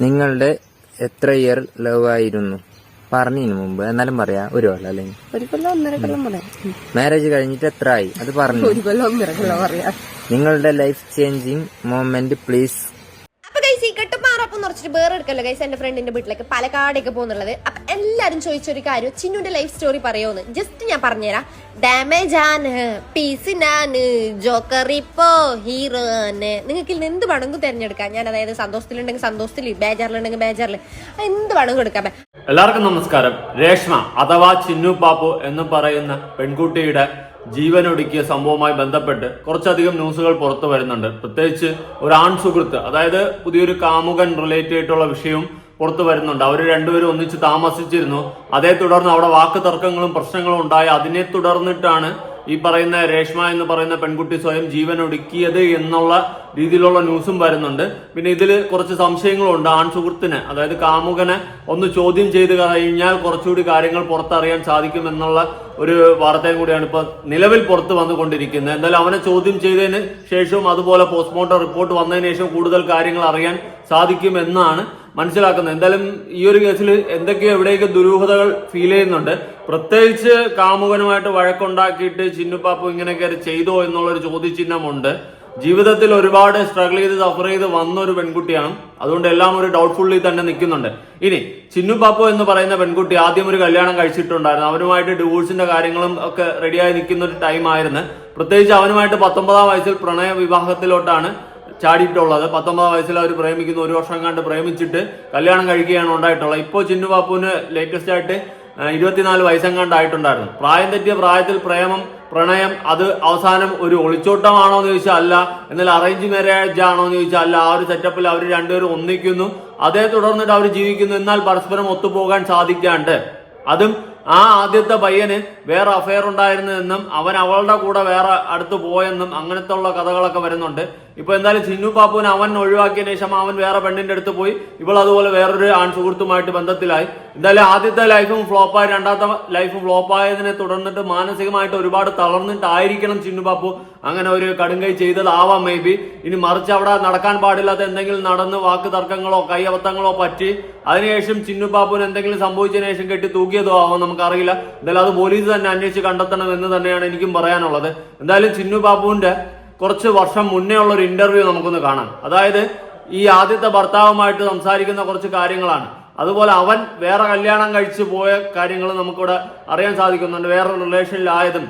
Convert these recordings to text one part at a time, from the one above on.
നിങ്ങളുടെ എത്ര year love ആയിരുന്നു പറഞ്ഞതിന് മുമ്പ്? എന്നാലും പറയാ ഒരു കൊല്ലം അല്ലെങ്കിൽ 1 കൊല്ലം 1.5 കൊല്ലം പറയാം. മാരേജ് കഴിഞ്ഞിട്ട് എത്ര ആയി അത് പറഞ്ഞു. 1 കൊല്ലം 1.5 കൊല്ലം പറയാം. നിങ്ങളുടെ ലൈഫ് ചേഞ്ചിങ് മൊമെന്റ് പ്ലീസ്. അപ്പൊ ഗൈസ് ഈ കെട്ടുമാറപ്പം നിറച്ചിട്ട് വേറെ എടുക്കല്ലോ ഗൈസ്. എന്റെ ഫ്രണ്ടിന്റെ വീട്ടിലേക്ക് പാലക്കാടേക്ക് പോകുന്നുള്ളത്. അപ്പൊ എല്ലാരും ചോദിച്ചൊരു കാര്യം, ചിന്നുന്റെ ലൈഫ് സ്റ്റോറി പറയുമോന്ന്. ജസ്റ്റ് ഞാൻ പറഞ്ഞുതരാം. ഡാമേജ് ആണ്, പീസിനാണ്, ജോക്കറിപ്പോ, ഹീറോന്. നിങ്ങൾക്ക് ഇന്ന് എന്ത് വേണമെങ്കിലും തിരഞ്ഞെടുക്കാം. ഞാൻ അതായത് സന്തോഷത്തിലുണ്ടെങ്കിൽ സന്തോഷത്തിൽ, ബേജാറിലുണ്ടെങ്കിൽ ബേജാറിൽ, എന്ത് വേണമെങ്കിലും എടുക്കാം. എല്ലാവർക്കും നമസ്കാരം. രേഷ്മ അഥവാ ചിന്നു പാപ്പു എന്ന് പറയുന്ന പെൺകുട്ടിയുടെ ജീവനൊടുക്കിയ സംഭവവുമായി ബന്ധപ്പെട്ട് കുറച്ചധികം ന്യൂസുകൾ പുറത്തു വരുന്നുണ്ട്. പ്രത്യേകിച്ച് ഒരു ആൺ സുഹൃത്ത്, അതായത് പുതിയൊരു കാമുകൻ റിലേറ്റ് ആയിട്ടുള്ള വിഷയവും പുറത്തു വരുന്നുണ്ട്. അവർ രണ്ടുപേരും ഒന്നിച്ച് താമസിച്ചിരുന്നു. അതേ തുടർന്ന് അവിടെ വാക്ക് തർക്കങ്ങളും പ്രശ്നങ്ങളും ഉണ്ടായി. അതിനെ തുടർന്നിട്ടാണ് ഈ പറയുന്ന രേഷ്മ എന്ന് പറയുന്ന പെൺകുട്ടി സ്വയം ജീവൻ ഒടുക്കിയത് എന്നുള്ള രീതിയിലുള്ള ന്യൂസും വരുന്നുണ്ട്. പിന്നെ ഇതിൽ കുറച്ച് സംശയങ്ങളുണ്ട്. ആൺ സുഹൃത്തിന്, അതായത് കാമുകനെ ഒന്ന് ചോദ്യം ചെയ്ത് കഴിഞ്ഞാൽ കുറച്ചുകൂടി കാര്യങ്ങൾ പുറത്തറിയാൻ സാധിക്കും എന്നുള്ള ഒരു വാർത്തയും കൂടിയാണ് ഇപ്പൊ നിലവിൽ പുറത്ത് വന്നുകൊണ്ടിരിക്കുന്നത്. എന്തായാലും അവനെ ചോദ്യം ചെയ്തതിന് ശേഷവും അതുപോലെ പോസ്റ്റ്മോർട്ടം റിപ്പോർട്ട് വന്നതിന് ശേഷം കൂടുതൽ കാര്യങ്ങൾ അറിയാൻ സാധിക്കുമെന്നാണ് മനസ്സിലാക്കുന്നത്. എന്തായാലും ഈ ഒരു കേസിൽ എന്തൊക്കെയോ എവിടെയൊക്കെ ദുരൂഹതകൾ ഫീൽ ചെയ്യുന്നുണ്ട്. പ്രത്യേകിച്ച് കാമുകനുമായിട്ട് വഴക്കുണ്ടാക്കിയിട്ട് ചിന്നുപാപ്പു ഇങ്ങനെയൊക്കെ ചെയ്തോ എന്നുള്ളൊരു ചോദ്യചിഹ്നമുണ്ട്. ജീവിതത്തിൽ ഒരുപാട് സ്ട്രഗിൾ ചെയ്ത് സഫർ ചെയ്ത് വന്ന ഒരു പെൺകുട്ടിയാണ്. അതുകൊണ്ട് എല്ലാം ഒരു ഡൗട്ട്ഫുള്ളി തന്നെ നിൽക്കുന്നുണ്ട്. ഇനി ചിന്നുപാപ്പു എന്ന് പറയുന്ന പെൺകുട്ടി ആദ്യം ഒരു കല്യാണം കഴിച്ചിട്ടുണ്ടായിരുന്നു. അവനുമായിട്ട് ഡിവോഴ്സിന്റെ കാര്യങ്ങളും ഒക്കെ റെഡിയായി നിൽക്കുന്ന ഒരു ടൈം ആയിരുന്നു. പ്രത്യേകിച്ച് അവനുമായിട്ട് 19-ാം വയസ്സിൽ പ്രണയ വിവാഹത്തിലോട്ടാണ് ചാടിയിട്ടുള്ളത്. 19-ാം വയസ്സിൽ അവർ പ്രേമിക്കുന്നു. 1 വർഷം കണ്ട് പ്രേമിച്ചിട്ട് കല്യാണം കഴിക്കുകയാണ് ഉണ്ടായിട്ടുള്ളത്. ഇപ്പോൾ ചിന്നുപാപ്പുവിന് ലേറ്റസ്റ്റ് ആയിട്ട് 24 വയസ്സെങ്ങാണ്ടായിട്ടുണ്ടായിരുന്നു. പ്രായം തെറ്റിയ പ്രായത്തിൽ പ്രണയം അത് അവസാനം ഒരു ഒളിച്ചോട്ടമാണോ എന്ന് ചോദിച്ചാൽ അല്ല, എന്നാൽ അറേഞ്ച് മാരേജ് ആണോ എന്ന് ചോദിച്ചാൽ അല്ല. ആ ഒരു സെറ്റപ്പിൽ അവർ രണ്ടുപേരും ഒന്നിക്കുന്നു. അതേ തുടർന്നിട്ട് അവർ ജീവിക്കുന്നു. എന്നാൽ പരസ്പരം ഒത്തുപോകാൻ സാധിക്കാണ്ട്, അതും ആ ആദ്യത്തെ പയ്യന് വേറെ അഫയർ ഉണ്ടായിരുന്നു എന്നും അവൻ അവളുടെ കൂടെ വേറെ അടുത്ത് പോയെന്നും അങ്ങനത്തെ ഉള്ള കഥകളൊക്കെ വരുന്നുണ്ട്. ഇപ്പൊ എന്തായാലും ചിന്നു പാപ്പുവിനെ അവൻ ഒഴിവാക്കിയതിനു ശേഷം അവൻ വേറെ പെണ്ണിന്റെ അടുത്ത് പോയി. ഇവൾ അതുപോലെ വേറൊരു ആൺ സുഹൃത്തുമായിട്ട് ബന്ധത്തിലായി. എന്തായാലും ആദ്യത്തെ ലൈഫും ഫ്ലോപ്പായി. രണ്ടാമത്തെ ലൈഫ് ഫ്ലോപ്പായതിനെ തുടർന്നിട്ട് മാനസികമായിട്ട് ഒരുപാട് തളർന്നിട്ടായിരിക്കണം ചിന്നു പാപ്പു അങ്ങനെ ഒരു കടുങ്കൈ ചെയ്തതാവാം മേ ബി. ഇനി മറിച്ച് അവിടെ നടക്കാൻ പാടില്ലാത്ത എന്തെങ്കിലും നടന്ന് വാക്ക് തർക്കങ്ങളോ കയ്യബദ്ധങ്ങളോ പറ്റി അതിനുശേഷം ചിന്നു പാപ്പുവിന് എന്തെങ്കിലും സംഭവിച്ചതിനു ശേഷം കെട്ടി തൂക്കിയതോ ആവാം, നമുക്കറിയില്ല. എന്തായാലും അത് പോലീസ് തന്നെ അന്വേഷിച്ച് കണ്ടെത്തണം എന്ന് തന്നെയാണ് എനിക്കും പറയാനുള്ളത്. എന്തായാലും ചിന്നു പാപ്പുവിന്റെ കുറച്ച് വർഷം മുന്നേ ഉള്ള ഒരു ഇന്റർവ്യൂ നമുക്കൊന്ന് കാണാം. അതായത് ഈ ആദ്യത്തെ ഭർത്താവുമായിട്ട് സംസാരിക്കുന്ന കുറച്ച് കാര്യങ്ങളാണ്. അതുപോലെ അവൻ വേറെ കല്യാണം കഴിച്ചു പോയ കാര്യങ്ങൾ നമുക്കിവിടെ അറിയാൻ സാധിക്കുന്നുണ്ട്. വേറെ റിലേഷനിലായതും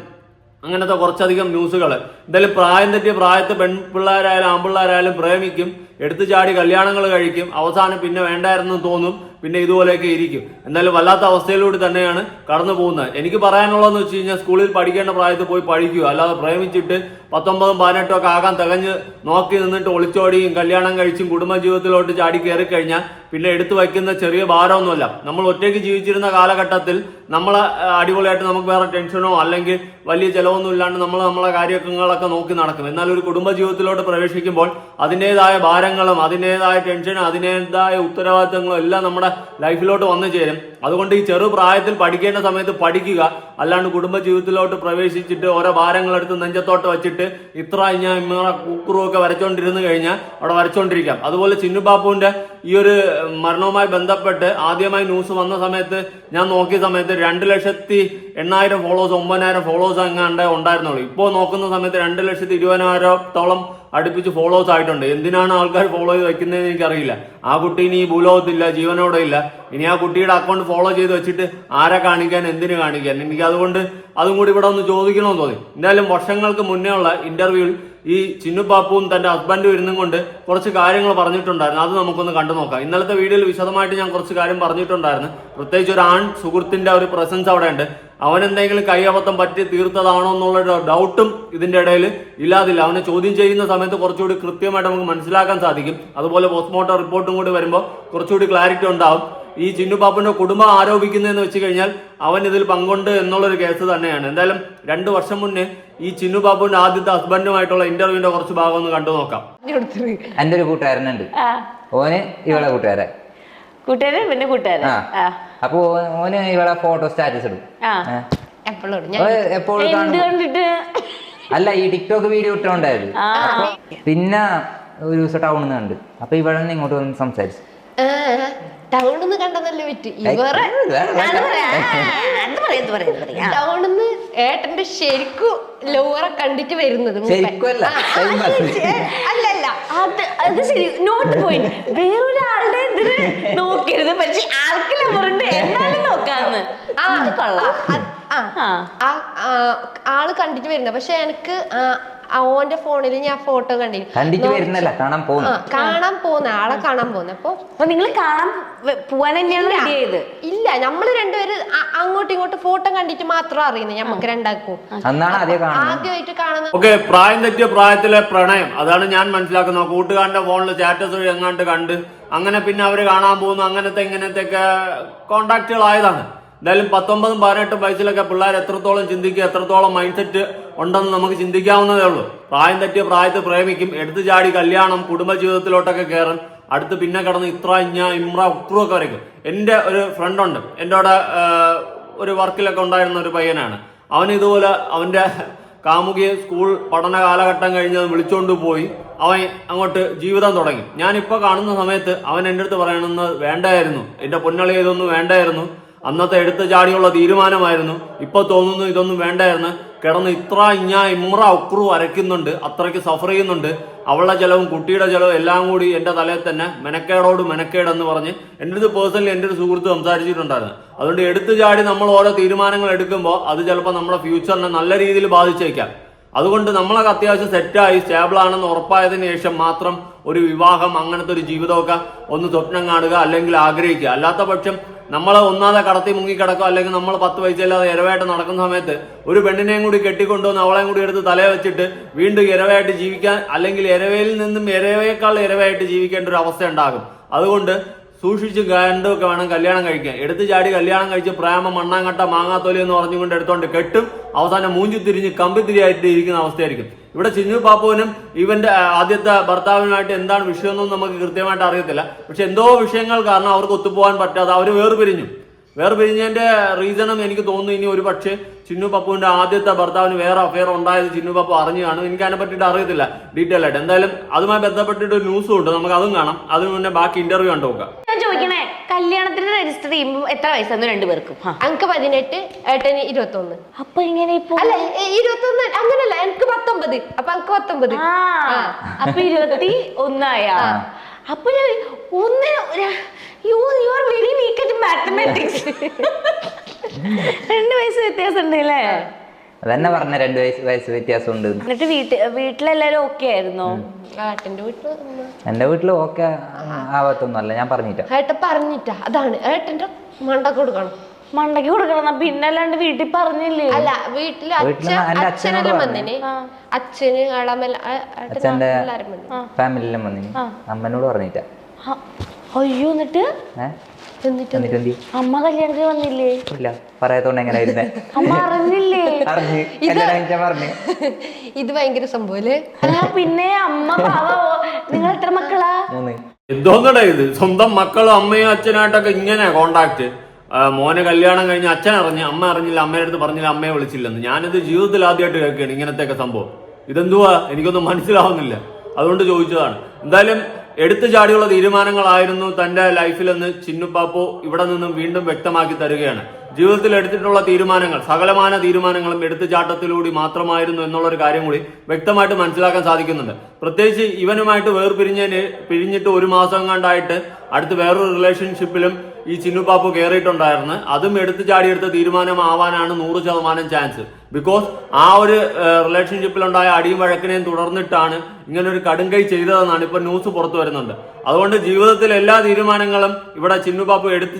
അങ്ങനത്തെ കുറച്ചധികം ന്യൂസുകൾ. എന്തായാലും പ്രായം തെറ്റിയ പ്രായത്ത് പെൺപിള്ളേരായാലും ആൺപിള്ളേരായാലും പ്രേമിക്കും, എടുത്തു ചാടി കല്യാണങ്ങൾ കഴിക്കും, അവസാനം പിന്നെ വേണ്ടായിരുന്നു തോന്നും, പിന്നെ ഇതുപോലെയൊക്കെ ഇരിക്കും. എന്തായാലും വല്ലാത്ത അവസ്ഥയിലൂടെ തന്നെയാണ് കടന്നു പോകുന്നത്. എനിക്ക് പറയാനുള്ളതെന്ന് വെച്ച് കഴിഞ്ഞാൽ സ്കൂളിൽ പഠിക്കേണ്ട പ്രായത്തിൽ പോയി പഠിക്കുക, അല്ലാതെ പ്രേമിച്ചിട്ട് 19-ഉം 18-ഉം ഒക്കെ ആകാൻ തികഞ്ഞ് നോക്കി നിന്നിട്ട് ഒളിച്ചോടിയും കല്യാണം കഴിച്ചും കുടുംബജീവിതത്തിലോട്ട് ചാടി കയറി കഴിഞ്ഞാൽ പിന്നെ എടുത്തു വയ്ക്കുന്ന ചെറിയ ഭാരമൊന്നുമല്ല. നമ്മൾ ഒറ്റയ്ക്ക് ജീവിച്ചിരുന്ന കാലഘട്ടത്തിൽ നമ്മളെ അടിപൊളിയായിട്ട് നമുക്ക് വേറെ ടെൻഷനോ അല്ലെങ്കിൽ വലിയ ചിലവൊന്നും ഇല്ലാണ്ട് നമ്മളെ കാര്യങ്ങളൊക്കെ നോക്കി നടക്കും. എന്നാൽ ഒരു കുടുംബജീവിതത്തിലോട്ട് പ്രവേശിക്കുമ്പോൾ അതിൻ്റെതായ ഭാരങ്ങളും അതിൻ്റെതായ ടെൻഷനും അതിൻ്റെതായ ഉത്തരവാദിത്തങ്ങളും എല്ലാം നമ്മുടെ ലൈഫിലോട്ട് വന്നു ചേരും. അതുകൊണ്ട് ഈ ചെറു പ്രായത്തിൽ പഠിക്കേണ്ട സമയത്ത് പഠിക്കുക, അല്ലാണ്ട് കുടുംബജീവിതത്തിലോട്ട് പ്രവേശിച്ചിട്ട് ഓരോ ഭാരങ്ങളെടുത്ത് നെഞ്ചത്തോട്ട് വെച്ചിട്ട് ഇത്ര ഞാൻ ഇമ്മ കുക്കുറുമൊക്കെ വരച്ചോണ്ടിരുന്നു കഴിഞ്ഞാൽ അവിടെ വരച്ചോണ്ടിരിക്കാം. അതുപോലെ ചിന്നുപാപ്പുവിന്റെ ഈ ഒരു മരണവുമായി ബന്ധപ്പെട്ട് ആദ്യമായി ന്യൂസ് വന്ന സമയത്ത് ഞാൻ നോക്കിയ സമയത്ത് 2,80,000 ഫോളോവേഴ്സ് 9,000 ഫോളോവേഴ്സ് എങ്ങാണ്ട് ഉണ്ടായിരുന്നുള്ളൂ. ഇപ്പോൾ നോക്കുന്ന സമയത്ത് 2,20,000-ഓളം അടുപ്പിച്ച് ഫോളോവേഴ്സ് ആയിട്ടുണ്ട്. എന്തിനാണ് ആൾക്കാർ ഫോളോ ചെയ്ത് വെക്കുന്നതെന്ന് എനിക്കറിയില്ല. ആ കുട്ടി ഇനി ഈ ഭൂലോകത്തില്ല, ജീവനോടെ ഇല്ല. ഇനി ആ കുട്ടിയുടെ അക്കൗണ്ട് ഫോളോ ചെയ്ത് വെച്ചിട്ട് ആരെ കാണിക്കാൻ, എന്തിനു കാണിക്കാൻ? എനിക്ക് അതുകൊണ്ട് അതും കൂടി ഇവിടെ ഒന്ന് ചോദിക്കണമെന്ന് തോന്നി. എന്തായാലും വർഷങ്ങൾക്ക് മുന്നേ ഉള്ള ഇന്റർവ്യൂവിൽ ഈ ചിന്നുപാപ്പുവും തന്റെ ഹസ്ബൻഡും ഇരുന്നും കൊണ്ട് കുറച്ച് കാര്യങ്ങൾ പറഞ്ഞിട്ടുണ്ടായിരുന്നു. അത് നമുക്കൊന്ന് കണ്ടു നോക്കാം. ഇന്നലത്തെ വീഡിയോയിൽ വിശദമായിട്ട് ഞാൻ കുറച്ച് കാര്യം പറഞ്ഞിട്ടുണ്ടായിരുന്നു. പ്രത്യേകിച്ച് ഒരു ആൺ സുഹൃത്തിന്റെ ഒരു പ്രസൻസ് അവിടെ ഉണ്ട്. അവൻ എന്തെങ്കിലും കൈയബദ്ധം പറ്റി തീർത്തതാണോ എന്നുള്ളൊരു ഡൗട്ടും ഇതിന്റെ ഇടയിൽ ഇല്ലാതില്ല. അവനെ ചോദ്യം ചെയ്യുന്ന സമയത്ത് കുറച്ചുകൂടി കൃത്യമായിട്ട് നമുക്ക് മനസ്സിലാക്കാൻ സാധിക്കും. അതുപോലെ പോസ്റ്റ്മോർട്ടം റിപ്പോർട്ടും കൂടി വരുമ്പോൾ കുറച്ചുകൂടി ക്ലാരിറ്റി ഉണ്ടാവും. ഈ ചിന്നുപാപ്പുവിന്റെ കുടുംബം ആരോപിക്കുന്നതെന്ന് വെച്ച് കഴിഞ്ഞാൽ അവൻ ഇതിൽ പങ്കുണ്ട് എന്നുള്ളൊരു കേസ് തന്നെയാണ്. എന്തായാലും 2 വർഷം മുന്നേ ഈ ചിന്നുപാപ്പുവിന്റെ ആദ്യത്തെ ഹസ്ബൻഡുമായിട്ടുള്ള ഇന്റർവ്യൂവിന്റെ കുറച്ച് ഭാഗം ഒന്ന് കണ്ടു നോക്കാം. എന്റെ ഒരു കൂട്ടുകാരനുണ്ട്, ഓന് ഇവളെ കൂട്ടുകാരൻ പിന്നെ കൂട്ടുകാരൻ. അപ്പൊ ഓന് ഇവളെ ഫോട്ടോ സ്റ്റാറ്റസ് ഇടും എപ്പോഴും. അല്ല, ഈ ടിക്ടോക്ക് വീഡിയോ ഇട്ടോണ്ടായത്. പിന്നെ ഒരു ദിവസം ടൗണിൽ നിന്ന് കണ്ട്. അപ്പൊ ഇവിടെ നിന്ന് ഇങ്ങോട്ട് വന്ന് സംസാരിച്ചു. ടൗണിൽ നിന്ന് കണ്ടതല്ലേ വിറ്റ് ഇവരെ ടൗണിന്ന് ഏട്ടന്റെ ശരിക്കും ലോറെ കണ്ടിട്ട് വരുന്നത് അല്ലല്ല അത് ശരി, നോട്ട് പോയിന്റ്. വേറൊരാളുടെ ഇതിന് നോക്കരുത്, പക്ഷെ ആൾക്ക് ലവറുണ്ട് എന്നാലും നോക്കാന്ന്. ആള് കണ്ടിട്ട് വരുന്നത്. പക്ഷെ എനിക്ക് ഓന്റെ ഫോണിൽ ഞാൻ ഫോട്ടോ കണ്ടിട്ട് വരുന്നല്ല, കാണാൻ പോകുന്ന ആളെ കാണാൻ പോകുന്ന. അപ്പൊ നിങ്ങൾ കാണാൻ പോവാൻ തന്നെയാണ് റെഡി ചെയ്ത്? ഇല്ല, നമ്മള് രണ്ടുപേര് അങ്ങോട്ടും ഇങ്ങോട്ടും ഫോട്ടോ കണ്ടിട്ട് മാത്രം അറിയുന്നത് ഞമ്മക്ക് രണ്ടാക്കും. ആദ്യമായിട്ട് കാണുന്നത്. ഓക്കെ, പ്രായം തെറ്റിയ പ്രായത്തിലെ പ്രണയം, അതാണ് ഞാൻ മനസ്സിലാക്കുന്നത്. കൂട്ടുകാരന്റെ ഫോണിൽ സ്റ്റാറ്റസ് വഴി എങ്ങാണ്ട് കണ്ട് അങ്ങനെ പിന്നെ അവര് കാണാൻ പോകുന്നു, ഇങ്ങനത്തെ ഒക്കെ കോണ്ടാക്റ്റുകളായതാണ്. എന്തായാലും 19-18 വയസ്സിലൊക്കെ പിള്ളേർ എത്രത്തോളം ചിന്തിക്കുക, എത്രത്തോളം മൈൻഡ് സെറ്റ് ഉണ്ടെന്ന് നമുക്ക് ചിന്തിക്കാവുന്നതേ ഉള്ളൂ. പ്രായം തെറ്റിയ പ്രായത്തിൽ പ്രേമിക്കും, എടുത്തു ചാടി കല്യാണം, കുടുംബജീവിതത്തിലോട്ടൊക്കെ കയറും, അടുത്ത് പിന്നെ കിടന്ന് ഉക്രുവൊക്കെ വരയ്ക്കും. എൻ്റെ ഒരു ഫ്രണ്ടുണ്ട്, എൻ്റെ അവിടെ ഒരു വർക്കിലൊക്കെ ഉണ്ടായിരുന്ന ഒരു പയ്യനാണ്. അവൻ ഇതുപോലെ അവൻ്റെ കാമുകിയെ സ്കൂൾ പഠന കാലഘട്ടം കഴിഞ്ഞ് വിളിച്ചോണ്ട് പോയി അവൻ അങ്ങോട്ട് ജീവിതം തുടങ്ങി. ഞാനിപ്പോൾ കാണുന്ന സമയത്ത് അവൻ എൻ്റെ അടുത്ത് പറയണമെന്ന് വേണ്ടായിരുന്നു, എൻ്റെ പൊന്നളി ഇതൊന്നും വേണ്ടായിരുന്നു, അന്നത്തെ എടുത്തു ചാടിയുള്ള തീരുമാനമായിരുന്നു, ഇപ്പൊ തോന്നുന്നു ഇതൊന്നും വേണ്ടായിരുന്നു, കിടന്ന് ഉക്രു വരയ്ക്കുന്നുണ്ട്, അത്രയ്ക്ക് സഫർ ചെയ്യുന്നുണ്ട്, അവളുടെ ചെലവും കുട്ടിയുടെ ചെലവും എല്ലാം കൂടി എൻ്റെ തലയിൽ തന്നെ മെനക്കേടോട് മെനക്കേടെന്ന് പറഞ്ഞ് എൻ്റെ അടുത്ത് പേഴ്സണലി എൻ്റെ ഒരു സുഹൃത്ത് സംസാരിച്ചിട്ടുണ്ടായിരുന്നു. അതുകൊണ്ട് എടുത്തു ചാടി നമ്മൾ ഓരോ തീരുമാനങ്ങൾ എടുക്കുമ്പോൾ അത് ചിലപ്പോൾ നമ്മുടെ ഫ്യൂച്ചറിനെ നല്ല രീതിയിൽ ബാധിച്ചേക്കാം. അതുകൊണ്ട് നമ്മളൊക്കെ അത്യാവശ്യം സെറ്റായി സ്റ്റേബിൾ ആണെന്ന് ഉറപ്പായതിനു ശേഷം മാത്രം ഒരു വിവാഹം, അങ്ങനത്തെ ഒരു ജീവിതമൊക്കെ ഒന്ന് സ്വപ്നം കാണുക, അല്ലെങ്കിൽ ആഗ്രഹിക്കുക. അല്ലാത്ത പക്ഷം നമ്മൾ ഒന്നാതെ കടത്തി മുങ്ങിക്കിടക്കുക, അല്ലെങ്കിൽ നമ്മൾ 10 പൈസയില്ലാതെ ഇരവായിട്ട് നടക്കുന്ന സമയത്ത് ഒരു പെണ്ണിനെയും കൂടി കെട്ടിക്കൊണ്ടുവന്ന് അവളെയും കൂടി എടുത്ത് തലയെ വെച്ചിട്ട് വീണ്ടും ഇരവായിട്ട് ജീവിക്കാൻ, അല്ലെങ്കിൽ ഇരവയിൽ നിന്നും ഇരവേക്കാൾ ഇരവായിട്ട് ജീവിക്കേണ്ട ഒരു അവസ്ഥ ഉണ്ടാകും. അതുകൊണ്ട് സൂക്ഷിച്ച് കണ്ടൊക്കെ വേണം കല്യാണം കഴിക്കാൻ. എടുത്തു ചാടി കല്യാണം കഴിച്ച് പ്രേമ മണ്ണാങ്കട്ട മാങ്ങാത്തോലി എന്ന് പറഞ്ഞുകൊണ്ട് എടുത്തോണ്ട് കെട്ടും, അവസാനം മൂഞ്ചി തിരിഞ്ഞ് കമ്പിത്തിരിയായിട്ട് ഇരിക്കുന്ന അവസ്ഥയായിരിക്കും. ഇവിടെ ചിന്നു പാപ്പുവിനും ഇവന്റെ ആദ്യത്തെ ഭർത്താവിനുമായിട്ട് എന്താണ് വിഷയമൊന്നും നമുക്ക് കൃത്യമായിട്ട് അറിയത്തില്ല. പക്ഷെ എന്തോ വിഷയങ്ങൾ കാരണം അവർക്ക് ഒത്തുപോകാൻ പറ്റാതെ അവർ വേർപിരിഞ്ഞതിന്റെ റീസണും എനിക്ക് തോന്നുന്നു ഇനി ഒരു പക്ഷേ ചിന്നു പപ്പുവിന്റെ ആദ്യത്തെ ഭർത്താവിന് വേറെ അഫെയർ ഉണ്ടായത് ചിന്നു പപ്പു അറിഞ്ഞു കാണും. എനിക്ക് അതിനെ പറ്റിയിട്ട് അറിയത്തില്ല ഡീറ്റെയിൽ ആയിട്ട്. എന്തായാലും അതുമായി ബന്ധപ്പെട്ടിട്ട് ഒരു ന്യൂസും ഉണ്ട്, നമുക്ക് അതും കാണാം. അതിന് മുന്നേ ബാക്കി ഇന്റർവ്യൂ കണ്ടു നോക്കാം. ഞാൻ ചോദിക്കണേ, കല്യാണത്തിന് രജിസ്റ്റർ ചെയ്യുമ്പോൾ എത്ര വയസ്സായിരുന്നു രണ്ടുപേർക്കും? എനിക്ക് 18, ഏട്ടന് 21. അപ്പൊ ഇങ്ങനെ ഇപ്പൊ അല്ല 21 അങ്ങനല്ല, എനിക്ക് 19. അപ്പൊ എനിക്ക് 19. അപ്പൊ 21 അപ്പൊ you are very weak at mathematics. 2 വയസ്സ് വ്യത്യാസം ഉണ്ട് അല്ലേ? അതന്നെ പറഞ്ഞ 2 വയസ്സ് വ്യത്യാസം ഉണ്ട്. എന്നിട്ട് വീട്ടിലെല്ലാരും ഓക്കെ ആയിരുന്നോ? എന്റെ വീട്ടില് ഓക്കെ ആവത്തൊന്നുമല്ല, ഞാൻ പറഞ്ഞിട്ടാ. അതാണ് ഏട്ടന്റെ മണ്ടക്ക് കൊടുക്കണം. മണ്ടക്ക് കൊടുക്കണം, പിന്നെ അല്ലാണ്ട് വീട്ടിൽ പറഞ്ഞില്ലേ? അല്ല, വീട്ടില് അച്ഛനെല്ലാം വന്നിന്, അച്ഛന് അച്ഛന്റെ ഫാമിലിയിലും വന്നിന്, അമ്മനോട് പറഞ്ഞിട്ടാ. അയ്യോ, എന്നിട്ട് അമ്മ കല്യാണത്തിന് വന്നില്ലേ? ഇല്ല, പറയാത്തോണ്ട് എങ്ങനെ അമ്മ അറിഞ്ഞില്ലേ? പറഞ്ഞു. ഇത് ഭയങ്കര സംഭവല്ലേ. പിന്നെ അമ്മ നിങ്ങൾ എത്ര മക്കളാ? 3. എന്തോന്നടാ ഇത്, സ്വന്തം മക്കളും അമ്മയും അച്ഛനായിട്ടൊക്കെ ഇങ്ങനെ കോണ്ടാക്ട്. മോനെ കല്യാണം കഴിഞ്ഞ് അച്ഛൻ അറിഞ്ഞ്, അമ്മ അറിഞ്ഞില്ല, അമ്മയുടെ അടുത്ത് പറഞ്ഞില്ല, അമ്മയെ വിളിച്ചില്ലെന്ന്. ഞാനിത് ജീവിതത്തിൽ ആദ്യമായിട്ട് കേൾക്കുകയാണ് ഇങ്ങനത്തെയൊക്കെ സംഭവം. ഇതെന്തുവാ എനിക്കൊന്നും മനസ്സിലാവുന്നില്ല, അതുകൊണ്ട് ചോദിച്ചതാണ്. എന്തായാലും എടുത്തു ചാടിയുള്ള തീരുമാനങ്ങളായിരുന്നു തന്റെ ലൈഫിലെന്ന് ചിന്നു പാപ്പു ഇവിടെ നിന്നും വീണ്ടും വ്യക്തമാക്കി തരികയാണ്. ജീവിതത്തിൽ എടുത്തിട്ടുള്ള തീരുമാനങ്ങൾ, സകലമാന തീരുമാനങ്ങളും എടുത്തുചാട്ടത്തിലൂടെ മാത്രമായിരുന്നു എന്നുള്ളൊരു കാര്യം കൂടി വ്യക്തമായിട്ട് മനസ്സിലാക്കാൻ സാധിക്കുന്നുണ്ട്. പ്രത്യേകിച്ച് ഇവനുമായിട്ട് പിരിഞ്ഞിട്ട് 1 മാസം കണ്ടായിട്ട് അടുത്ത് വേറൊരു റിലേഷൻഷിപ്പിലും ഈ ചിന്നു പാപ്പു കയറിയിട്ടുണ്ടായിരുന്നു. അതും എടുത്തു ചാടിയെടുത്ത തീരുമാനമാവാനാണ് 100% ചാൻസ്. ബിക്കോസ് ആ ഒരു റിലേഷൻഷിപ്പിലുണ്ടായ അടിയും വഴക്കിനെയും തുടർന്നിട്ടാണ് ഇങ്ങനൊരു കടുങ്കൈ ചെയ്തതെന്നാണ് ഇപ്പൊ ന്യൂസ് പുറത്തു വരുന്നുണ്ട്. അതുകൊണ്ട് ജീവിതത്തിൽ എല്ലാ തീരുമാനങ്ങളും ഇവിടെ ചിന്നു പാപ്പു എടുത്തു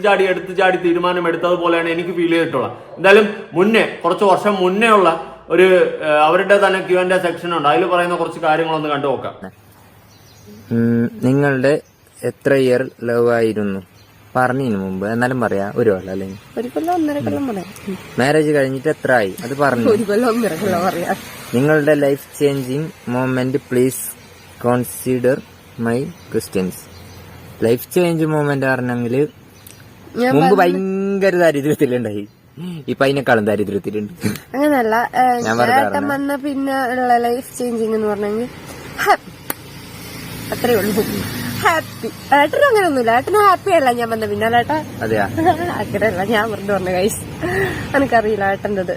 ചാടി തീരുമാനം എടുത്തതുപോലെയാണ് എനിക്ക് ഫീൽ ചെയ്തിട്ടുള്ളത്. എന്തായാലും കുറച്ച് വർഷം മുന്നേ ഉള്ള ഒരു അവരുടെ തന്നെ Q&A സെക്ഷൻ ഉണ്ട്, അതിൽ പറയുന്ന കുറച്ച് കാര്യങ്ങളൊന്ന് കണ്ടു നോക്കാം. നിങ്ങളുടെ എത്ര ഇയർ ലവ് ആയിരുന്നു പറഞ്ഞതിന് മുമ്പ്? എന്നാലും പറയാ, 1 കൊല്ലം അല്ലെങ്കിൽ 1 കൊല്ലം 1.5 കൊല്ലം പറയാം. മാരേജ് കഴിഞ്ഞിട്ട് എത്ര ആയി അത് പറഞ്ഞു. 1 കൊല്ലം 1.5 കൊല്ലം പറയാം. നിങ്ങളുടെ life changing moment please കോൺസിഡർ my questions. Life change moment പറഞ്ഞെങ്കിൽ മുമ്പ് ഭയങ്കര ദാരിദ്ര്യത്തിലുണ്ടായി, ഇപ്പൊ അതിനേക്കാളും ദാരിദ്ര്യത്തിലുണ്ട്. അങ്ങനല്ല, ഏട്ടൻ വന്ന പിന്നെ ഉള്ള ലൈഫ് ചേഞ്ചിങ് എന്ന് പറഞ്ഞെങ്കിൽ അത്രേ ഉള്ളൂ. ഹാപ്പി. ഏട്ടനും അങ്ങനെ ഒന്നുമില്ല. ഏട്ടനും ഹാപ്പി അല്ല ഞാൻ വന്ന പിന്നാലെ ഏട്ടാ. അതെയാ? അങ്ങനെയല്ല, ഞാൻ വെറുതെ പറഞ്ഞു ഗൈസ്. എനിക്കറിയില്ല ഏട്ടൻ്റെത്.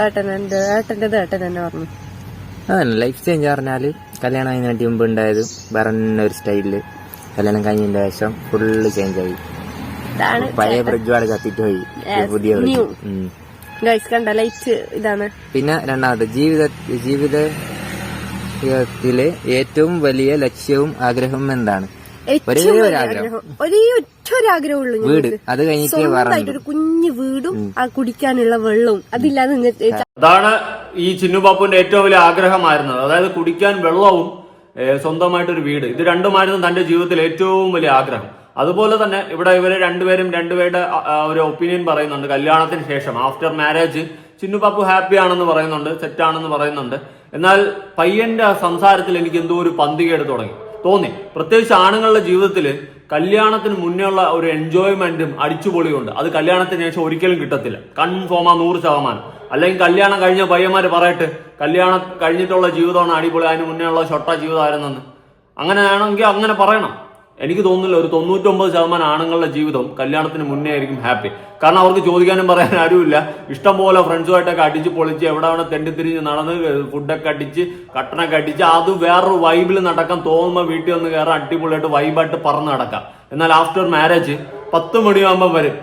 ഏട്ടൻ്റെത് ഏട്ടൻ തന്നെ പറഞ്ഞു. അതന്നെ ലൈഫ് ചേഞ്ച് പറഞ്ഞാല് കല്യാണം കഴിഞ്ഞിട്ട് മുമ്പ് ഉണ്ടായത് വേറെ ഒരു സ്റ്റൈലില്, കല്യാണം കഴിഞ്ഞതിന്റെ ശേഷം ഫുള്ള് ചേഞ്ച് ആയി. പഴയ ബ്രിഡ്ജുകൾ കത്തിട്ട് പോയി, പുതിയ ബ്രിഡ്ജ്. ഗൈസ് കണ്ട ലൈറ്റ് ഇതാണ്. പിന്നെ രണ്ടാമത് ജീവിതത്തിലെ ഏറ്റവും വലിയ ലക്ഷ്യവും ആഗ്രഹവും എന്താണ്? ഒരേ ഒരു ആഗ്രഹം, ഒരേ ഒറ്റ ഒരു ആഗ്രഹമുള്ളൂ, വീട്. അത് കഴിഞ്ഞിട്ട് ഒരു കുഞ്ഞു വീടും ആ കുടിക്കാനുള്ള വെള്ളവും. അതില്ലാതെ അതാണ് ഈ ചിന്നുപാപ്പുവിന്റെ ഏറ്റവും വലിയ ആഗ്രഹമായിരുന്നത്. അതായത് കുടിക്കാൻ വെള്ളവും സ്വന്തമായിട്ടൊരു വീട്. ഇത് രണ്ടുമായിരുന്നു തന്റെ ജീവിതത്തിൽ ഏറ്റവും വലിയ ആഗ്രഹം. അതുപോലെ തന്നെ ഇവിടെ ഇവര് രണ്ടുപേരുടെ ഒരു ഒപ്പീനിയൻ പറയുന്നുണ്ട്. കല്യാണത്തിന് ശേഷം ആഫ്റ്റർ മാരേജ് ചിന്നുപാപ്പു ഹാപ്പി ആണെന്ന് പറയുന്നുണ്ട്, സെറ്റ് ആണെന്ന് പറയുന്നുണ്ട്. എന്നാൽ പയ്യന്റെ സംസാരത്തിൽ എനിക്ക് എന്തോ ഒരു പന്തികേട് തോന്നി. പ്രത്യേകിച്ച് ആണുങ്ങളുടെ ജീവിതത്തിൽ കല്യാണത്തിന് മുന്നേ ഉള്ള ഒരു എൻജോയ്മെന്റും അടിച്ചുപൊളിയുണ്ട്. അത് കല്യാണത്തിന് ശേഷം ഒരിക്കലും കിട്ടത്തില്ല, കൺഫോമാ 100%. അല്ലെങ്കിൽ കല്യാണം കഴിഞ്ഞ പയ്യന്മാര് പറയട്ടെ കല്യാണം കഴിഞ്ഞിട്ടുള്ള ജീവിതമാണ് അടിപൊളി, അതിന് മുന്നേ ഉള്ള ഷൊട്ട ജീവിതമായിരുന്നെന്ന്. അങ്ങനെയാണെങ്കിൽ അങ്ങനെ പറയണം. എനിക്ക് തോന്നുന്നില്ല ഒരു 99% ആണുങ്ങളുടെ ജീവിതം കല്യാണത്തിന് മുന്നേ ആയിരിക്കും ഹാപ്പി. കാരണം അവർക്ക് ചോദിക്കാനും പറയാൻ ആരുമില്ല. ഇഷ്ടം പോലെ ഫ്രണ്ട്സുമായിട്ടൊക്കെ അടിച്ച് പൊളിച്ച് എവിടെ തെണ്ടിത്തിരിഞ്ഞ് നടന്ന് ഫുഡൊക്കെ അടിച്ച് കട്ടനൊക്കെ അടിച്ച് അത് വേറൊരു വൈബിൽ നടക്കാൻ തോന്നുമ്പോൾ വീട്ടിൽ വന്ന് കയറാൻ അടിപൊളിയായിട്ട് വൈബായിട്ട് പറന്ന് നടക്കാം. എന്നാൽ ആഫ്റ്റർ മാരേജ് 10 മണിയാകുമ്പോൾ വരും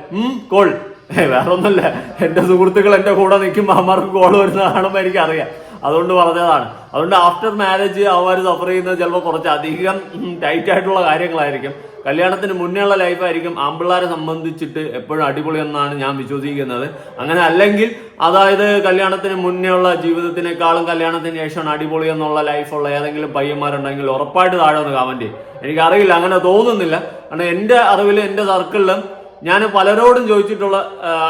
കോൾ. വേറെ ഒന്നുമില്ല, എന്റെ സുഹൃത്തുക്കൾ എന്റെ കൂടെ നിൽക്കുമ്പോൾ അമ്മമാർക്ക് കോൾ വരുന്ന കാണുമ്പോൾ എനിക്കറിയാം. അതുകൊണ്ട് പറഞ്ഞതാണ്. അതുകൊണ്ട് ആഫ്റ്റർ മാരേജ് അവന്മാർ സഫർ ചെയ്യുന്നത് ചിലപ്പോൾ കുറച്ചധികം ടൈറ്റ് ആയിട്ടുള്ള കാര്യങ്ങളായിരിക്കും. കല്യാണത്തിന് മുന്നേ ഉള്ള ലൈഫായിരിക്കും ആമ്പിള്ളാരെ സംബന്ധിച്ചിട്ട് എപ്പോഴും അടിപൊളി എന്നാണ് ഞാൻ വിശ്വസിക്കുന്നത്. അങ്ങനെ അല്ലെങ്കിൽ അതായത് കല്യാണത്തിന് മുന്നേ ഉള്ള ജീവിതത്തിനേക്കാളും കല്യാണത്തിന് ശേഷമാണ് അടിപൊളി എന്നുള്ള ലൈഫുള്ള ഏതെങ്കിലും പയ്യന്മാരുണ്ടെങ്കിൽ ഉറപ്പായിട്ട് താഴെ ഒന്ന് കമന്റ് ചെയ്യും. എനിക്കറിയില്ല, അങ്ങനെ തോന്നുന്നില്ല. കാരണം എന്റെ അറിവിലും എന്റെ സർക്കിളിലും ഞാൻ പലരോടും ചോദിച്ചിട്ടുള്ള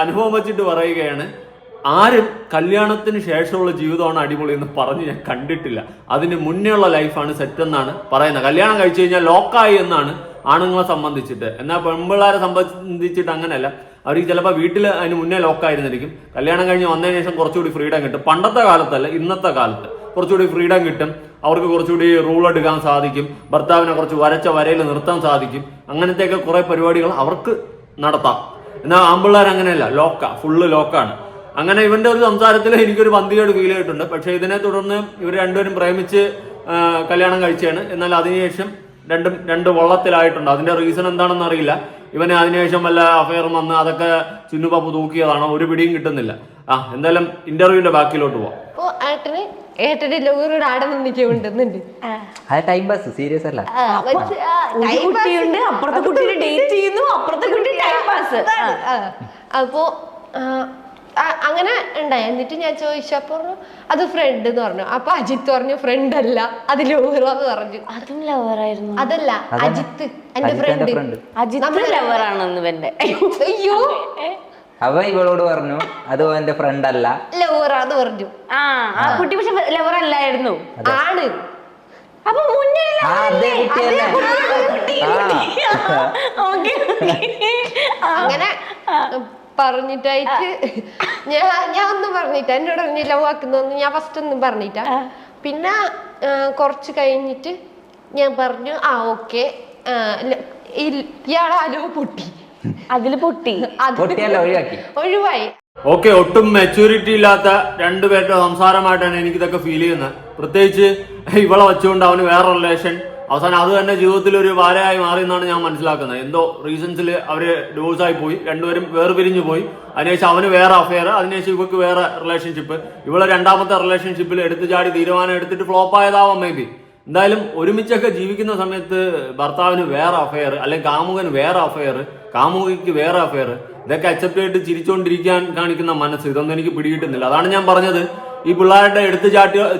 അനുഭവം വെച്ചിട്ട് പറയുകയാണ്, ആരും കല്യാണത്തിന് ശേഷമുള്ള ജീവിതമാണ് അടിപൊളി എന്ന് പറഞ്ഞ് ഞാൻ കണ്ടിട്ടില്ല. അതിന് മുന്നേ ഉള്ള ലൈഫാണ് സെറ്റ് എന്നാണ് പറയുന്നത്. കല്യാണം കഴിച്ചു കഴിഞ്ഞാൽ ലോക്കായി എന്നാണ് ആണുങ്ങളെ സംബന്ധിച്ചിട്ട്. എന്നാൽ പെൺപിള്ളേരെ സംബന്ധിച്ചിട്ട് അങ്ങനെയല്ല. അവർക്ക് ചിലപ്പോൾ വീട്ടിൽ അതിന് മുന്നേ ലോക്കായിരുന്നിരിക്കും. കല്യാണം കഴിഞ്ഞ് വന്നതിന് ശേഷം കുറച്ചുകൂടി ഫ്രീഡം കിട്ടും. പണ്ടത്തെ കാലത്തല്ല, ഇന്നത്തെ കാലത്ത് കുറച്ചുകൂടി ഫ്രീഡം കിട്ടും. അവർക്ക് കുറച്ചുകൂടി റൂൾ എടുക്കാൻ സാധിക്കും. ഭർത്താവിനെ കുറച്ച് വരച്ച വരയിൽ നിർത്താൻ സാധിക്കും. അങ്ങനത്തെയൊക്കെ കുറെ പരിപാടികൾ അവർക്ക് നടത്താം. എന്നാൽ ആമ്പിള്ളേർ അങ്ങനെയല്ല, ഫുള്ള് ലോക്കാണ്. അങ്ങനെ ഇവന്റെ ഒരു സംസാരത്തിൽ എനിക്കൊരു പന്തികേട് ഫീൽ ചെയ്തിട്ടുണ്ട്. പക്ഷെ ഇതിനെ തുടർന്ന് ഇവർ രണ്ടുപേരും പ്രേമിച്ച് കല്യാണം കഴിച്ചാണ്. എന്നാൽ അതിനുശേഷം രണ്ട് വള്ളത്തിലായിട്ടുണ്ട്. അതിന്റെ റീസൺ എന്താണെന്ന് അറിയില്ല. ഇവന് അതിനുശേഷം വല്ല അഫയറും വന്ന് അതൊക്കെ ചിന്നുപാപ്പു തൂക്കിയതാണോ ഒരു പിടിയും കിട്ടുന്നില്ല. എന്തായാലും ഇന്റർവ്യൂവിന്റെ ബാക്കിലോട്ട് പോവാം. ഏട്ടന്റെ ലോകരോട് ആടെ നിൽക്കുന്നുണ്ട്. ടൈം പാസ്, സീരിയസ് അല്ല. കുട്ടിയുണ്ട്, അപ്പുറത്തെ കുട്ടിയെ ഡേറ്റ് ചെയ്യുന്നു, അപ്പുറത്തെ കുട്ടി ടൈം പാസ്. അപ്പോ അങ്ങനെ ഉണ്ടായി. എന്നിട്ട് ഞാൻ ചോദിച്ചപ്പോ അത് ഫ്രണ്ട് എന്ന് പറഞ്ഞു. അപ്പൊ അജിത്ത് പറഞ്ഞു ഫ്രണ്ട് അല്ല, അത് ലവറാന്ന് പറഞ്ഞു. അതും ലവറായിരുന്നു. അതല്ല, അജിത്ത് എന്റെ ഫ്രണ്ട്. അജിത്ത് ലവറാണെന്ന് ഇവന്റെ. അയ്യോ, അവ ഇവളോട് പറഞ്ഞു അത് എന്റെ ഫ്രണ്ട് അല്ല, ലവറാന്ന് പറഞ്ഞു. ആ കുട്ടി പക്ഷെ ലവർ അല്ലായിരുന്നു, ആണ്. അപ്പൊ മുന്നേ അങ്ങനെ പറഞ്ഞിട്ടായിട്ട് ഞാൻ ഒന്നും പറഞ്ഞിട്ട, എന്നോട് പറഞ്ഞ ലവ് ആക്കുന്നൊന്നും ഞാൻ ഫസ്റ്റ് ഒന്നും പറഞ്ഞിട്ട. പിന്നെ കുറച്ച് കഴിഞ്ഞിട്ട് ഞാൻ പറഞ്ഞു ഓക്കെ, ഇയാളാലോ പൊട്ടി, അതില് പൊട്ടി, ഒഴിവായി. ഓക്കെ, ഒട്ടും മെച്ചൂരിറ്റി ഇല്ലാത്ത രണ്ടുപേരുടെ സംസാരമായിട്ടാണ് എനിക്കിതൊക്കെ ഫീൽ ചെയ്യുന്നത്. പ്രത്യേകിച്ച് ഇവളെ വെച്ചുകൊണ്ട് അവന് വേറെ റിലേഷൻ, അവസാനം അത് തന്നെ ജീവിതത്തിൽ ഒരു ഭാരയായി മാറി എന്നാണ് ഞാൻ മനസ്സിലാക്കുന്നത്. എന്തോ റീസൺസിൽ അവര് ഡിവോഴ്സായി പോയി, രണ്ടുപേരും വേർപിരിഞ്ഞു പോയി. അതിനുശേഷം അവന് വേറെ അഫെയർ, അതിനുശേഷം ഇവർക്ക് വേറെ റിലേഷൻഷിപ്പ്. ഇവളെ രണ്ടാമത്തെ റിലേഷൻഷിപ്പിൽ എടുത്തു ചാടി തീരുമാനം എടുത്തിട്ട് ഫ്ലോപ്പ് ആയതാവാം മേ ബി. എന്തായാലും ഒരുമിച്ചൊക്കെ ജീവിക്കുന്ന സമയത്ത് ഭർത്താവിന് വേറെ അഫെയർ, അല്ലെങ്കിൽ കാമുകന് വേറെ അഫെയർ, കാമുകിക്ക് വേറെ അഫെയർ, ഇതൊക്കെ അക്സെപ്റ്റ് ചെയ്തിട്ട് ചിരിച്ചുകൊണ്ടിരിക്കാൻ കാണിക്കുന്ന മനസ്സ്, ഇതൊന്നും എനിക്ക് പിടികിട്ടുന്നില്ല. അതാണ് ഞാൻ പറഞ്ഞത്, ഈ പിള്ളേരുടെ എടുത്ത്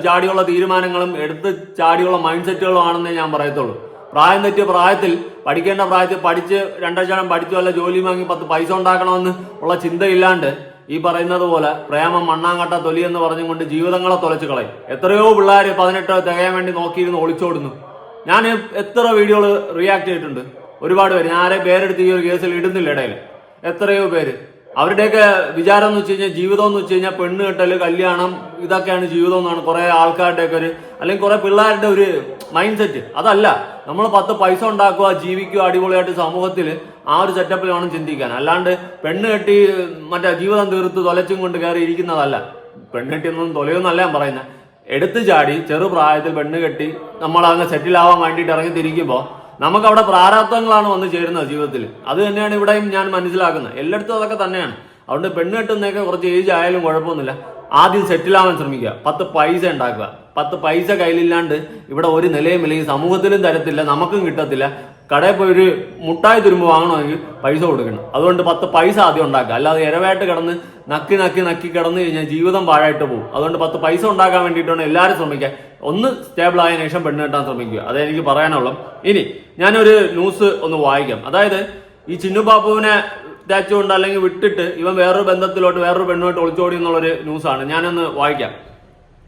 ചാടിയുള്ള തീരുമാനങ്ങളും എടുത്ത് ചാടിയുള്ള മൈൻഡ് സെറ്റുകളും ആണെന്നേ ഞാൻ പറയത്തുള്ളൂ. പ്രായം തെറ്റിയ പ്രായത്തിൽ, പഠിക്കേണ്ട പ്രായത്തിൽ പഠിച്ച് 2 അക്ഷരം പഠിച്ചു വല്ല ജോലി വാങ്ങി 10 പൈസ ഉണ്ടാക്കണമെന്ന് ഉള്ള ചിന്തയില്ലാണ്ട് ഈ പറയുന്നത് പോലെ പ്രേമം മണ്ണാങ്കട്ട തൊലി എന്ന് പറഞ്ഞുകൊണ്ട് ജീവിതങ്ങളെ തുലച്ചു കളയും. എത്രയോ പിള്ളേർ 18 തികയാൻ വേണ്ടി നോക്കിയിരുന്ന് ഒളിച്ചോടുന്നു. ഞാൻ എത്ര വീഡിയോകൾ റിയാക്ട് ചെയ്തിട്ടുണ്ട്, ഒരുപാട് പേര്. ഞാൻ ആരെയും പേരെടുത്ത് ഈ ഒരു കേസിൽ ഇടുന്നില്ല ഇടയിൽ. എത്രയോ പേര്, അവരുടെയൊക്കെ വിചാരം എന്ന് വെച്ച് കഴിഞ്ഞാൽ, ജീവിതം എന്ന് വെച്ച് കഴിഞ്ഞാൽ പെണ്ണ് കെട്ടല്, കല്യാണം, ഇതൊക്കെയാണ് ജീവിതം എന്നാണ് കുറെ ആൾക്കാരുടെയൊക്കെ ഒരു അല്ലെങ്കിൽ കുറെ പിള്ളേരുടെ ഒരു മൈൻഡ് സെറ്റ് അതല്ല. നമ്മൾ 10 പൈസ ഉണ്ടാക്കുക, ജീവിക്കുക, അടിപൊളിയായിട്ട് സമൂഹത്തിൽ ആ ഒരു സെറ്റപ്പിൽ വേണം ചിന്തിക്കാൻ. അല്ലാണ്ട് പെണ്ണ് കെട്ടി മറ്റേ ജീവിതം തീർത്ത് തൊലച്ചും കൊണ്ട് കയറി ഇരിക്കുന്നതല്ല. പെണ്ണ് കെട്ടിയൊന്നും തൊലയൊന്നല്ല ഞാൻ പറയുന്നത്. എടുത്തു ചാടി ചെറുപ്രായത്തിൽ പെണ്ണ് കെട്ടി നമ്മൾ അങ്ങ് സെറ്റിൽ ആവാൻ വേണ്ടിയിട്ട് ഇറങ്ങി തിരിക്കുമ്പോൾ നമുക്ക് അവിടെ പ്രാരാബ്ദങ്ങളാണ് വന്ന് ചേരുന്നത് ജീവിതത്തിൽ. അത് തന്നെയാണ് ഇവിടെയും ഞാൻ മനസ്സിലാക്കുന്നത്. എല്ലായിടത്തും അതൊക്കെ തന്നെയാണ്. അതുകൊണ്ട് പെണ്ണ് കെട്ടുന്നതൊക്കെ കുറച്ച് ഏജ് ആയാലും കുഴപ്പമൊന്നുമില്ല. ആദ്യം സെറ്റിലാവാൻ ശ്രമിക്കുക, 10 പൈസ ഉണ്ടാക്കുക. 10 പൈസ കയ്യിലില്ലാണ്ട് ഇവിടെ ഒരു നിലയും ഇല്ലെങ്കിൽ സമൂഹത്തിലും തരത്തില്ല, നമുക്കും കിട്ടത്തില്ല. കടയിൽ പോയി ഒരു മുട്ടായി തുരുമ്പ് വാങ്ങണമെങ്കിൽ പൈസ കൊടുക്കണം. അതുകൊണ്ട് 10 പൈസ ആദ്യം ഉണ്ടാക്കുക. അല്ലാതെ ഇരവായിട്ട് കിടന്ന് നക്കി കിടന്നു കഴിഞ്ഞാൽ ജീവിതം പാഴായിട്ട് പോകും. അതുകൊണ്ട് 10 പൈസ ഉണ്ടാക്കാൻ വേണ്ടിയിട്ടാണ് എല്ലാവരും ശ്രമിക്കുക. ഒന്ന് സ്റ്റേബിൾ ആയ ശേഷം പെണ്ണ് കെട്ടാൻ ശ്രമിക്കുക. അതെനിക്ക് പറയാനുള്ളൂ. ഇനി ഞാനൊരു ന്യൂസ് ഒന്ന് വായിക്കാം. അതായത് ഈ ചിന്നു പാപ്പുവിനെ കൊണ്ട് അല്ലെങ്കിൽ വിട്ടിട്ട് ഇവൻ വേറൊരു ബന്ധത്തിലോട്ട് വേറൊരു പെണ്ണുമായിട്ട് ഒളിച്ചോടി എന്നുള്ളൊരു ന്യൂസാണ്. ഞാനൊന്ന് വായിക്കാം.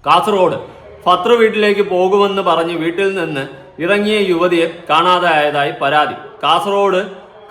കാസർഗോഡ് ഫത്രു വീട്ടിലേക്ക് പോകുമെന്ന് പറഞ്ഞ് വീട്ടിൽ നിന്ന് ഇറങ്ങിയ യുവതിയെ കാണാതായതായി പരാതി. കാസർഗോഡ്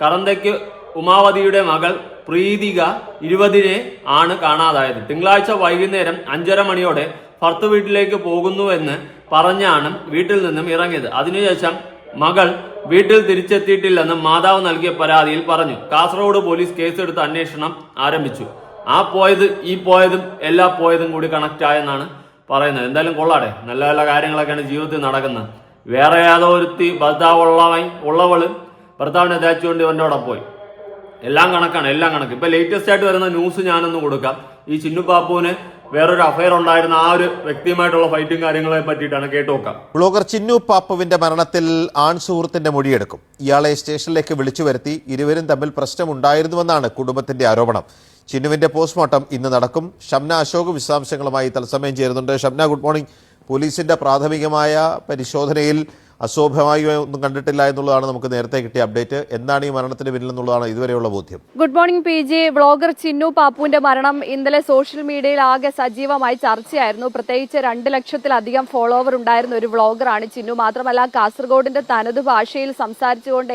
കറന്തയ്ക്ക് ഉമാവതിയുടെ മകൾ പ്രീതിക 20-നെ ആണ് കാണാതായത്. തിങ്കളാഴ്ച വൈകുന്നേരം 5:30 മണിയോടെ ഭർത്തു വീട്ടിലേക്ക് പോകുന്നുവെന്ന് പറഞ്ഞാണ് വീട്ടിൽ നിന്നും ഇറങ്ങിയത്. അതിനുശേഷം മകൾ വീട്ടിൽ തിരിച്ചെത്തിയിട്ടില്ലെന്ന് മാതാവ് നൽകിയ പരാതിയിൽ പറഞ്ഞു. കാസർഗോഡ് പോലീസ് കേസെടുത്ത് അന്വേഷണം ആരംഭിച്ചു. ആ പോയത് ഈ പോയതും എല്ലാ പോയതും കൂടി കണക്ട് ആയെന്നാണ് പറയുന്നത്. എന്തായാലും കൊള്ളാടെ, നല്ല നല്ല കാര്യങ്ങളൊക്കെയാണ് ജീവിതത്തിൽ നടക്കുന്നത്. വേറെ ഏതോ ഒരുത്തി ഉള്ളവള് ഭർത്താവിനെ തേച്ചുകൊണ്ട് ഇവൻ്റെ പോയി. എല്ലാം കണക്കാണ്, എല്ലാം കണക്ക്. ഇപ്പൊ ലേറ്റസ്റ്റ് ആയിട്ട് വരുന്ന ന്യൂസ് ഞാനൊന്ന് കൊടുക്കാം. ഈ ചിന്നു പാപ്പുവിന് വേറൊരു അഫയർ ഉണ്ടായിരുന്ന ആ ഒരു വ്യക്തിയുമായിട്ടുള്ള ഫൈറ്റും കാര്യങ്ങളെ പറ്റിയിട്ടാണ്. കേട്ടു നോക്കാം. ബ്ലോഗർ ചിന്നു പാപ്പുവിന്റെ മരണത്തിൽ ആൺ സുഹൃത്തിന്റെ മൊഴിയെടുക്കും. ഇയാളെ സ്റ്റേഷനിലേക്ക് വിളിച്ചു വരുത്തി ഇരുവരും തമ്മിൽ പ്രശ്നമുണ്ടായിരുന്നുവെന്നാണ് കുടുംബത്തിന്റെ ആരോപണം. ചിന്നുവിന്റെ പോസ്റ്റ്മോർട്ടം ഇന്ന് നടക്കും. ഷംന അശോക് വിശദാംശങ്ങളുമായി തത്സമയം ചേരുന്നുണ്ട്. Shamna, good morning. പോലീസിന്റെ പ്രാഥമികമായ പരിശോധനയിൽ അശോഭമായി ഒന്നും കണ്ടിട്ടില്ല എന്നുള്ളതാണ് നമുക്ക് നേരത്തെ കിട്ടിയ അപ്ഡേറ്റ്. എന്താണ് ഈ മരണത്തിന് പിന്നിലെന്നുള്ളതാണ് ഇതുവരെയുള്ള ബോധ്യം. Good morning PG. Vlogger Chinnu പാപ്പുവിന്റെ മരണം ഇന്നലെ സോഷ്യൽ മീഡിയയിൽ ആകെ സജീവമായി ചർച്ചയായിരുന്നു. പ്രത്യേകിച്ച് 2 ലക്ഷത്തിലധികം ഫോളോവർ ഉണ്ടായിരുന്ന ഒരു വ്ളോഗറാണ് ചിന്നു. മാത്രമല്ല കാസർഗോഡിന്റെ തനത് ഭാഷയിൽ സംസാരിച്ചുകൊണ്ട്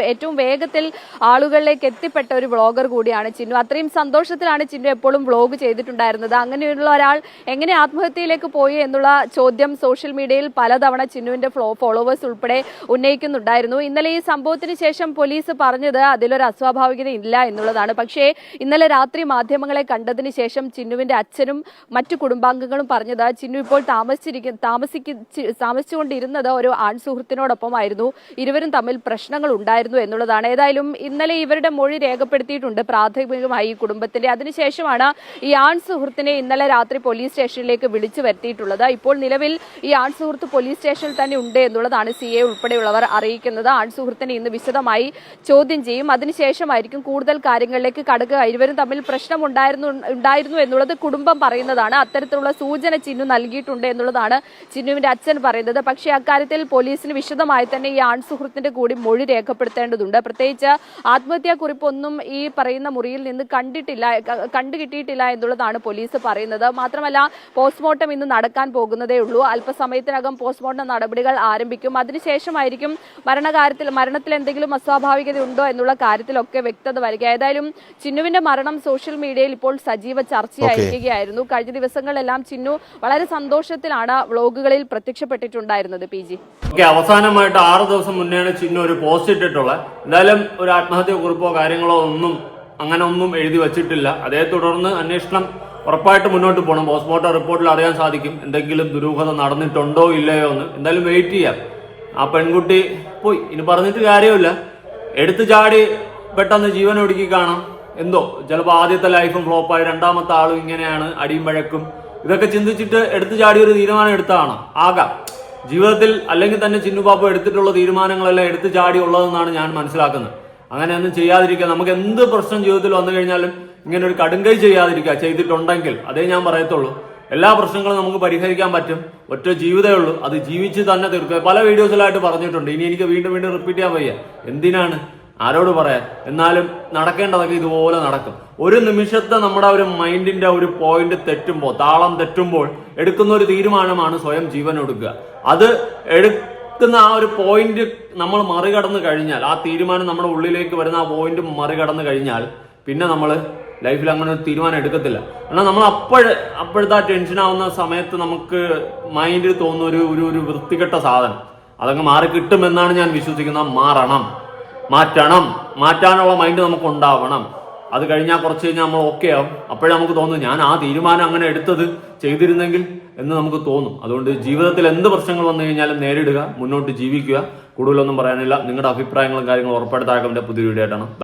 ഏറ്റവും വേഗത്തിൽ ആളുകളിലേക്ക് എത്തിപ്പെട്ട ഒരു വ്ളോഗർ കൂടിയാണ് ചിന്നു. അത്രയും സന്തോഷത്തിലാണ് ചിന്നു എപ്പോഴും വ്ളോഗ് ചെയ്തിട്ടുണ്ടായിരുന്നത്. അങ്ങനെയുള്ള ഒരാൾ എങ്ങനെ ആത്മഹത്യയിലേക്ക് പോയി എന്നുള്ള ചോദ്യം സോഷ്യൽ മീഡിയയിൽ പലതവണ ചിന്നുവിന്റെ ഫോളോവേഴ്സ് ഉൾപ്പെടെ ഉന്നയിക്കുന്നുണ്ടായിരുന്നു. ഇന്നലെ ഈ സംഭവത്തിന് ശേഷം പോലീസ് പറഞ്ഞത് അതിലൊരു അസ്വാഭാവികത ഇല്ല എന്നുള്ളതാണ്. പക്ഷേ ഇന്നലെ രാത്രി മാധ്യമങ്ങളെ കണ്ടതിന് ശേഷം ചിന്നുവിന്റെ അച്ഛനും മറ്റു കുടുംബാംഗങ്ങളും പറഞ്ഞത് ചിന്നു ഇപ്പോൾ താമസിച്ചുകൊണ്ടിരുന്നത് ഒരു ആൺ സുഹൃത്തിനോടൊപ്പമായിരുന്നു. ഇരുവരും തമ്മിൽ പ്രശ്നങ്ങൾ ഉണ്ടായിരുന്നു എന്നുള്ളതാണ്. ഏതായാലും ഇന്നലെ ഇവരുടെ മൊഴി രേഖപ്പെടുത്തിയിട്ടുണ്ട് പ്രാഥമികമായി ഈ കുടുംബത്തിന്റെ. അതിനുശേഷമാണ് ഈ ആൺ സുഹൃത്തിനെ ഇന്നലെ രാത്രി പോലീസ് സ്റ്റേഷനിലേക്ക് വിളിച്ചു വരുത്തിയിട്ടുള്ളത്. ഇപ്പോൾ നിലവിൽ ഈ ആൺ സുഹൃത്ത് പോലീസ് സ്റ്റേഷനിൽ തന്നെ ഉണ്ട് എന്നുള്ളതാണ് CA ഉൾപ്പെടെയുള്ളവർ അറിയിക്കുന്നത്. ആൺ സുഹൃത്തിനെ ഇന്ന് വിശദമായി ചോദ്യം ചെയ്യും. അതിനുശേഷമായിരിക്കും കൂടുതൽ കാര്യങ്ങളിലേക്ക് കടക്കുക. ഇരുവരും തമ്മിൽ പ്രശ്നം ഉണ്ടായിരുന്നു എന്നുള്ളത് കുടുംബം പറയുന്നതാണ്. അത്തരത്തിലുള്ള സൂചന ചിന്നു നൽകിയിട്ടുണ്ട് എന്നുള്ളതാണ് ചിന്നുവിന്റെ അച്ഛൻ പറയുന്നത്. പക്ഷേ അക്കാര്യത്തിൽ പോലീസിന് വിശദമായി തന്നെ ഈ ആൺ സുഹൃത്തിന്റെ കൂടി മൊഴി രേഖപ്പെടുത്തേണ്ടതുണ്ട്. പ്രത്യേകിച്ച് ആത്മഹത്യാ കുറിപ്പൊന്നും ഈ പറയുന്ന മുറിയിൽ നിന്ന് കണ്ടുകിട്ടിയിട്ടില്ല എന്നുള്ളതാണ് പോലീസ് പറയുന്നത്. മാത്രമല്ല പോസ്റ്റ്മോർട്ടം ഇന്ന് നടക്കാൻ പോകുന്നതേ ഉള്ളൂ. അല്പസമയത്തിനകം പോസ്റ്റ്മോർട്ടം നടപടികൾ ആരംഭിക്കും. അതിനുശേഷമായിരിക്കും മരണത്തിൽ എന്തെങ്കിലും അസ്വാഭാവികത ഉണ്ടോ എന്നുള്ള കാര്യത്തിലൊക്കെ വ്യക്തത വരിക. ഏതായാലും ചിന്നുവിന്റെ മരണം സോഷ്യൽ മീഡിയയിൽ ഇപ്പോൾ സജീവ ചർച്ചയായിരിക്കുകയായിരുന്നു. കഴിഞ്ഞ ദിവസങ്ങളിലെല്ലാം ചിന്നു വളരെ സന്തോഷത്തിലാണ് വ്ളോഗുകളിൽ പ്രത്യക്ഷപ്പെട്ടിട്ടുണ്ടായിരുന്നത്. PG, അവസാനമായിട്ട് 6 ദിവസം മുന്നെയാണ് ചിന്നു ഒരു പോസ്റ്റ് ഇട്ടിട്ടുള്ളത്. എന്തായാലും ഒരു ആത്മഹത്യ കുറിപ്പോ കാര്യങ്ങളോ ഒന്നും എഴുതി വച്ചിട്ടില്ല. അതേ തുടർന്ന് അന്വേഷണം ഉറപ്പായിട്ട് മുന്നോട്ട് പോകണം. പോസ്റ്റ്മോർട്ടം റിപ്പോർട്ടിൽ അറിയാൻ സാധിക്കും എന്തെങ്കിലും ദുരൂഹത നടന്നിട്ടുണ്ടോ ഇല്ലയോ എന്ന്. എന്തായാലും വെയിറ്റ് ചെയ്യാം. ആ പെൺകുട്ടി പോയി, ഇനി പറഞ്ഞിട്ട് കാര്യമില്ല. എടുത്തു ചാടി പെട്ടെന്ന് ജീവൻ ഒടുക്കി കാണാം. എന്തോ ചിലപ്പോൾ ആദ്യത്തെ ലൈഫും ഫ്ലോപ്പായി, രണ്ടാമത്തെ ആളും ഇങ്ങനെയാണ് അടിയും വഴക്കും. ഇതൊക്കെ ചിന്തിച്ചിട്ട് എടുത്തു ചാടി ഒരു തീരുമാനം എടുത്തതാണ് ആകാം ജീവിതത്തിൽ. അല്ലെങ്കിൽ തന്നെ ചിന്നുപാപ്പ എടുത്തിട്ടുള്ള തീരുമാനങ്ങളെല്ലാം എടുത്തു ചാടി ഉള്ളതെന്നാണ് ഞാൻ മനസ്സിലാക്കുന്നത്. അങ്ങനെയൊന്നും ചെയ്യാതിരിക്കുക. നമുക്ക് എന്ത് പ്രശ്നം ജീവിതത്തിൽ വന്നു കഴിഞ്ഞാലും ഇങ്ങനെ ഒരു കടുങ്കൈ ചെയ്യാതിരിക്കുക. ചെയ്തിട്ടുണ്ടെങ്കിൽ അതേ ഞാൻ പറയത്തുള്ളൂ. എല്ലാ പ്രശ്നങ്ങളും നമുക്ക് പരിഹരിക്കാൻ പറ്റും. ഒറ്റ ജീവിതമേ ഉള്ളൂ, അത് ജീവിച്ച് തന്നെ തീർക്കുക. പല വീഡിയോസിലായിട്ട് പറഞ്ഞിട്ടുണ്ട്. ഇനി എനിക്ക് വീണ്ടും റിപ്പീറ്റ് ചെയ്യാൻ വയ്യ. എന്തിനാണ്, ആരോട് പറയാൻ? എന്നാലും നടക്കേണ്ടതൊക്കെ ഇതുപോലെ നടക്കും. ഒരു നിമിഷത്തെ നമ്മുടെ ഒരു മൈൻഡിന്റെ ഒരു പോയിന്റ് തെറ്റുമ്പോൾ, താളം തെറ്റുമ്പോൾ എടുക്കുന്ന ഒരു തീരുമാനമാണ് സ്വയം ജീവൻ ഒടുക്കുക. അത് എടുക്കുന്ന ആ ഒരു പോയിന്റ് നമ്മൾ മറികടന്നു കഴിഞ്ഞാൽ, ആ തീരുമാനം നമ്മുടെ ഉള്ളിലേക്ക് വരുന്ന ആ പോയിന്റ് മറികടന്നു കഴിഞ്ഞാൽ പിന്നെ നമ്മൾ ലൈഫിൽ അങ്ങനെ ഒരു തീരുമാനം എടുക്കത്തില്ല. കാരണം നമ്മൾ അപ്പോഴത്തെ ടെൻഷൻ ആവുന്ന സമയത്ത് നമുക്ക് മൈൻഡിൽ തോന്നുന്ന ഒരു വൃത്തികെട്ട സാധനം അതങ്ങ് മാറി കിട്ടുമെന്നാണ് ഞാൻ വിശ്വസിക്കുന്നത്. മാറ്റാനുള്ള മൈൻഡ് നമുക്ക് ഉണ്ടാവണം. അത് കഴിഞ്ഞാൽ കുറച്ച് കഴിഞ്ഞാൽ നമ്മൾ ഓക്കെ ആവും. അപ്പോഴേ നമുക്ക് തോന്നും ഞാൻ ആ തീരുമാനം അങ്ങനെ എടുത്തത് ചെയ്തിരുന്നെങ്കിൽ എന്ന് നമുക്ക് തോന്നും. അതുകൊണ്ട് ജീവിതത്തിൽ എന്ത് പ്രശ്നങ്ങൾ വന്നു കഴിഞ്ഞാലും നേരിടുക, മുന്നോട്ട് ജീവിക്കുക. കൂടുതലൊന്നും പറയാനില്ല. നിങ്ങളുടെ അഭിപ്രായങ്ങളും കാര്യങ്ങളും ഉറപ്പായിട്ട് താഴെ പുതിയ വീഡിയോ ആയിട്ടാണ്.